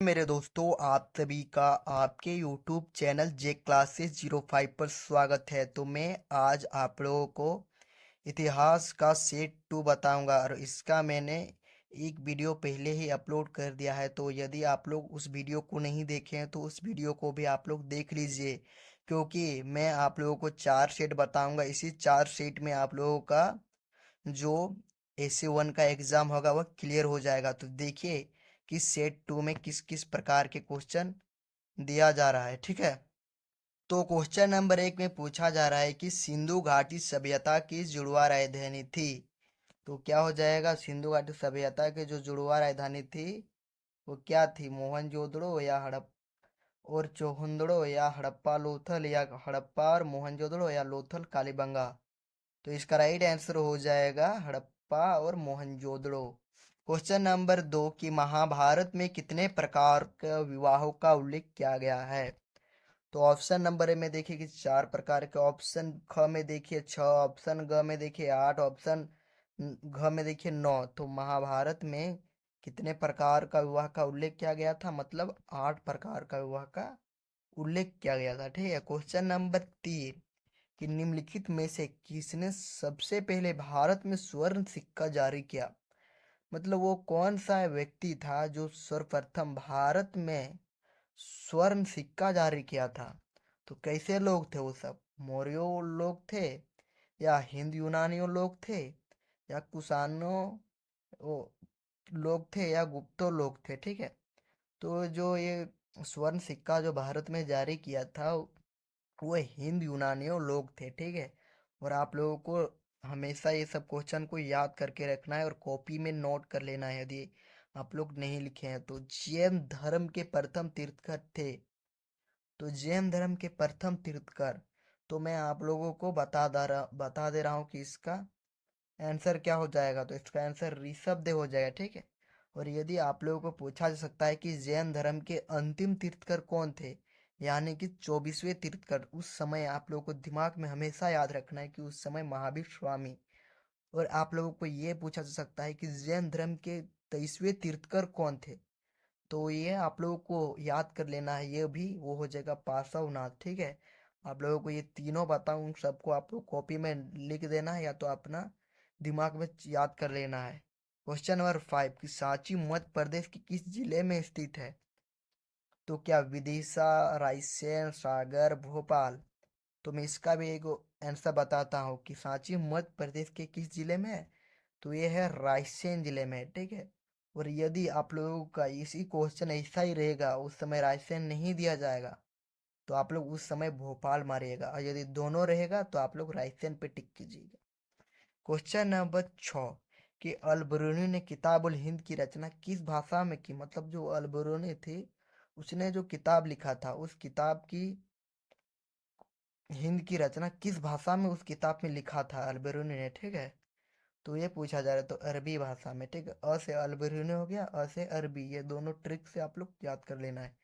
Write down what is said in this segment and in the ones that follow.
मेरे दोस्तों, आप सभी का आपके YouTube चैनल जे क्लासेस 05 पर स्वागत है। तो मैं आज आप लोगों को इतिहास का सेट 2 बताऊंगा और इसका मैंने एक वीडियो पहले ही अपलोड कर दिया है। तो यदि आप लोग उस वीडियो को नहीं देखे हैं तो उस वीडियो को भी आप लोग देख लीजिए, क्योंकि मैं आप लोगों को 4 सेट बताऊंगा। इसी 4 सेट में आप लोगों का जो AC1 का एग्ज़ाम होगा वह क्लियर हो जाएगा। तो देखिए कि सेट 2 में किस किस प्रकार के क्वेश्चन दिया जा रहा है। ठीक है, तो क्वेश्चन नंबर 1 में पूछा जा रहा है कि सिंधु घाटी सभ्यता की जुड़वा राजधानी थी। तो क्या हो जाएगा, सिंधु घाटी सभ्यता की जो जुड़वा राजधानी थी वो क्या थी? मोहनजोदड़ो या हड़प और चोहुंदड़ो, या हड़प्पा लोथल, या हड़प्पा और मोहनजोदड़ो, या लोथल कालीबंगा। तो इसका राइट आंसर हो जाएगा हड़प्पा और मोहनजोदड़ो। क्वेश्चन नंबर 2 कि महाभारत में कितने प्रकार के विवाहों का उल्लेख किया गया है? तो ऑप्शन नंबर ए में देखिए कि 4 प्रकार के, ऑप्शन ख में देखिए 6, ऑप्शन ग में देखिए 8, ऑप्शन घ में देखिए 9। तो महाभारत में कितने प्रकार का विवाह का उल्लेख किया गया था? मतलब 8 प्रकार का विवाह का उल्लेख किया गया था। ठीक है, क्वेश्चन नंबर 3 कि निम्नलिखित में से किसने सबसे पहले भारत में स्वर्ण सिक्का जारी किया? मतलब वो कौन सा व्यक्ति था जो सर्वप्रथम भारत में स्वर्ण सिक्का जारी किया था? तो कैसे लोग थे वो सब? मौर्यों लोग थे, या हिंद यूनानियों लोग थे, या कुषाणों वो लोग थे, या गुप्तो लोग थे? ठीक है, तो जो ये स्वर्ण सिक्का जो भारत में जारी किया था वो हिंद यूनानियों लोग थे। ठीक है, और आप लोगों को हमेशा ये सब क्वेश्चन को याद करके रखना है और कॉपी में नोट कर लेना है यदि आप लोग नहीं लिखे हैं। तो जैन धर्म के प्रथम तीर्थकर थे। तो जैन धर्म के प्रथम तीर्थकर, तो मैं आप लोगों को बता दे रहा हूँ कि इसका आंसर क्या हो जाएगा। तो इसका आंसर ऋषभदेव हो जाएगा। ठीक है, और यदि आप लोगों को पूछा जा सकता है कि जैन धर्म के अंतिम तीर्थकर कौन थे, यानी कि 24वें तीर्थकर, उस समय आप लोगों को दिमाग में हमेशा याद रखना है कि उस समय महावीर स्वामी। और आप लोगों को ये पूछा जा सकता है कि जैन धर्म के 23वें तीर्थकर कौन थे, तो ये आप लोगों को याद कर लेना है। ये भी वो हो जाएगा पार्श्वनाथ। ठीक है, आप लोगों को ये तीनों बताऊं, सबको आप लोग कॉपी में लिख देना है या तो अपना दिमाग में याद कर लेना है। क्वेश्चन नंबर 5 कि सांची मध्य प्रदेश के किस जिले में स्थित है? तो क्या विदिशा, रायसेन, सागर, भोपाल? तो मैं इसका भी एक आंसर बताता हूँ कि सांची मध्य प्रदेश के किस जिले में है। तो ये है रायसेन जिले में। ठीक है, और यदि आप लोगों का इसी क्वेश्चन ऐसा ही रहेगा, उस समय रायसेन नहीं दिया जाएगा, तो आप लोग उस समय भोपाल मारिएगा, और यदि दोनों रहेगा तो आप लोग रायसेन पे टिक कीजिएगा। क्वेश्चन नंबर 6 कि अल-बरूनी ने किताबुल हिंद की रचना किस भाषा में की? मतलब जो अल-बरूनी थी उसने जो किताब लिखा था, उस किताब की हिंद की रचना किस भाषा में उस किताब में लिखा था अल-बरूनी ने? ठीक है, तो ये पूछा जा रहा है, तो अरबी भाषा में। ठीक है, अ से अल-बरूनी हो गया, अ से अरबी, ये दोनों ट्रिक से आप लोग याद कर लेना है।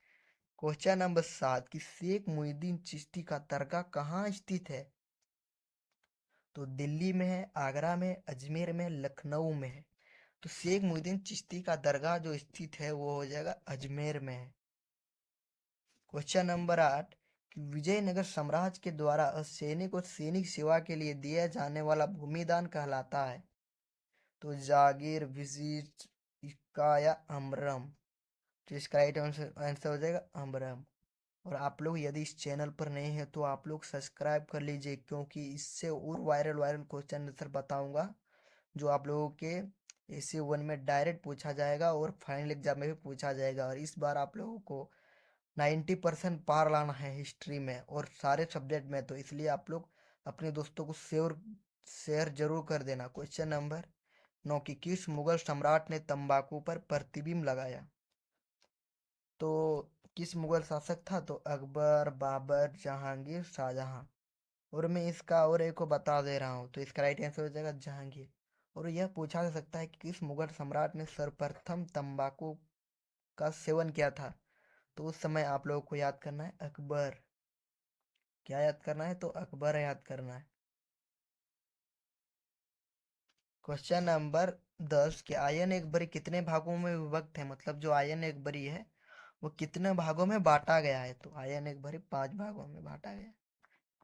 क्वेश्चन नंबर 7 कि शेख मुहिद्दीन चिश्ती का दरगाह कहाँ स्थित है? तो दिल्ली में है, आगरा में, अजमेर में, लखनऊ में है। तो शेख मुहिद्दीन चिश्ती का दरगाह जो स्थित है वो हो जाएगा अजमेर में है। क्वेश्चन नंबर 8 कि विजयनगर साम्राज्य के द्वारा असैनिक और सैनिक सेवा के लिए दिया जाने वाला भूमिदान कहलाता है? तो जागीर, विजिट, इक्का, या अमरम? तो इसका राइट आंसर आंसर हो जाएगा अमरम। और आप लोग यदि इस चैनल पर नए हैं तो आप लोग सब्सक्राइब कर लीजिए, क्योंकि इससे और वायरल वायरल क्वेश्चन आंसर बताऊंगा जो आप लोगों के AC1 में डायरेक्ट पूछा जाएगा और फाइनल एग्जाम में भी पूछा जाएगा। और इस बार आप लोगों को 90% पार लाना है हिस्ट्री में और सारे सब्जेक्ट में, तो इसलिए आप लोग अपने दोस्तों को शेयर शेयर जरूर कर देना। क्वेश्चन नंबर 9 कि किस मुगल सम्राट ने तंबाकू पर प्रतिबंध लगाया? तो किस मुगल शासक था? तो अकबर, बाबर, जहांगीर, शाहजहां। और मैं इसका और एक को बता दे रहा हूँ, तो इसका राइट आंसर हो जाएगा जहांगीर। और यह पूछा जा सकता है कि किस मुगल सम्राट ने सर्वप्रथम तंबाकू का सेवन किया था? तो उस समय आप लोगों को याद करना है अकबर। क्या याद करना है? तो अकबर याद करना है। क्वेश्चन नंबर 10 कि आयन एक बरी कितने भागों में विभक्त है? मतलब जो आयन एक बरी है वो कितने भागों में बांटा गया है? तो आयन एक भरी 5 भागों में बांटा गया।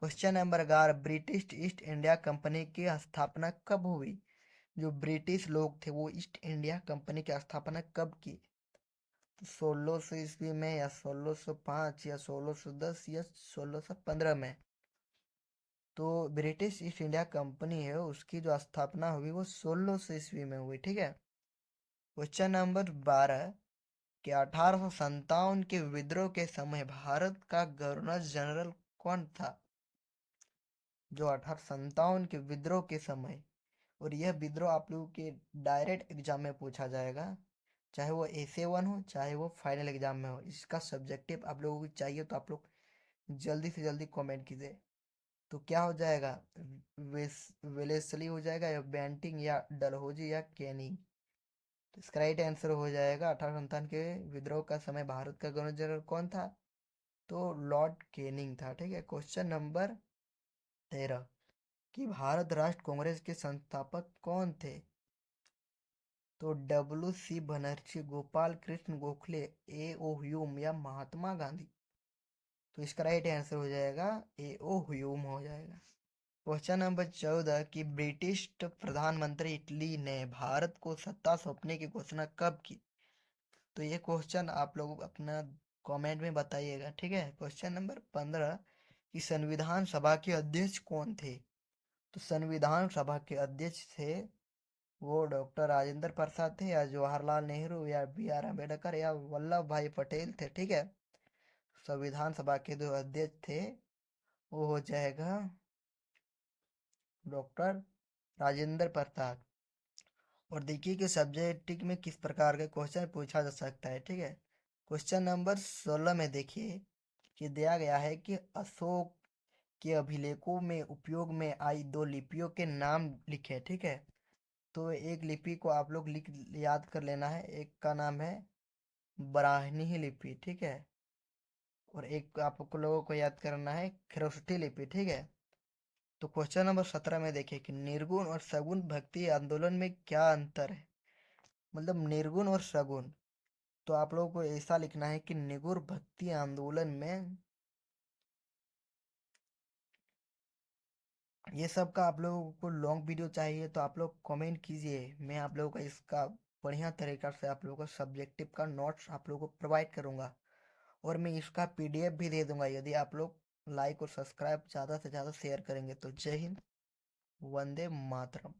Question number 11, British east India company की स्थापना कब हुई? जो ब्रिटिश लोग थे वो ईस्ट इंडिया कंपनी की स्थापना कब की? तो 1600 ईस्वी में, या 1605, या 1610, या 1615 में। तो ब्रिटिश ईस्ट इंडिया कंपनी है उसकी जो स्थापना हुई वो 1600 ईस्वी में हुई, ठीक है। क्वेश्चन नंबर 12, कि 1857 के विद्रोह के समय भारत का गवर्नर जनरल कौन था? जो 1857 के विद्रोह के समय, और यह विद्रोह आप लोगों के डायरेक्ट एग्जाम में पूछा जाएगा, चाहे वो essay 1 हो चाहे वो फाइनल एग्जाम में हो। इसका सब्जेक्टिव आप लोगों को चाहिए तो आप लोग जल्दी से जल्दी कमेंट कीजिए। तो क्या हो जाएगा? वेलेस्ली हो जाएगा, या बेंटिंग, या डलहौजी, या कैनिंग। तो इसका राइट आंसर हो जाएगा 1857 के विद्रोह का समय भारत का गवर्नर जनरल कौन था? तो लॉर्ड कैनिंग था, ठीक है। क्वेश्चन नंबर 13, कि भारत राष्ट्र कांग्रेस के संस्थापक कौन थे? तो WC Banerjee, Gopal Krishna Gokhale, A.O. Hume, या महात्मा गांधी। तो इसका राइट आंसर हो जाएगा A.O. ह्यूम हो जाएगा। क्वेश्चन नंबर 14, कि ब्रिटिश प्रधानमंत्री इटली ने भारत को सत्ता सौंपने की घोषणा कब की? तो ये क्वेश्चन आप लोग अपना कमेंट में बताइएगा, ठीक है। क्वेश्चन नंबर 15, कि संविधान सभा के अध्यक्ष कौन थे? तो संविधान सभा के अध्यक्ष थे वो डॉक्टर राजेंद्र प्रसाद थे, या जवाहरलाल नेहरू, या B.R. अम्बेडकर, या वल्लभ भाई पटेल थे, ठीक है। संविधान सभा के जो अध्यक्ष थे वो हो जाएगा डॉक्टर राजेंद्र प्रसाद। और देखिए कि सब्जेक्ट में किस प्रकार के क्वेश्चन पूछा जा सकता है, ठीक है। क्वेश्चन नंबर 16 में देखिए कि दिया गया है कि अशोक के अभिलेखों में उपयोग में आई 2 लिपियों के नाम लिखे, ठीक है। तो एक लिपि को आप लोग लिख याद कर लेना है। एक का नाम है ब्राह्मी लिपि, ठीक है। और एक आपको लोगों को याद करना है खरोष्ठी लिपि, ठीक है। तो क्वेश्चन नंबर 17 में देखिए कि निर्गुण और सगुण भक्ति आंदोलन में क्या अंतर है? मतलब निर्गुण और सगुण। तो आप लोगों को ऐसा लिखना है कि निगुण भक्ति आंदोलन में ये सब का आप लोगों को लॉन्ग वीडियो चाहिए तो आप लोग कमेंट कीजिए। मैं आप लोगों का इसका बढ़िया तरीका से आप लोगों को सब्जेक्टिव का नोट्स आप लोगों को प्रोवाइड करूँगा, और मैं इसका PDF भी दे दूंगा यदि आप लोग लाइक और सब्सक्राइब ज़्यादा से ज़्यादा शेयर करेंगे। तो जय हिंद, वंदे मातरम।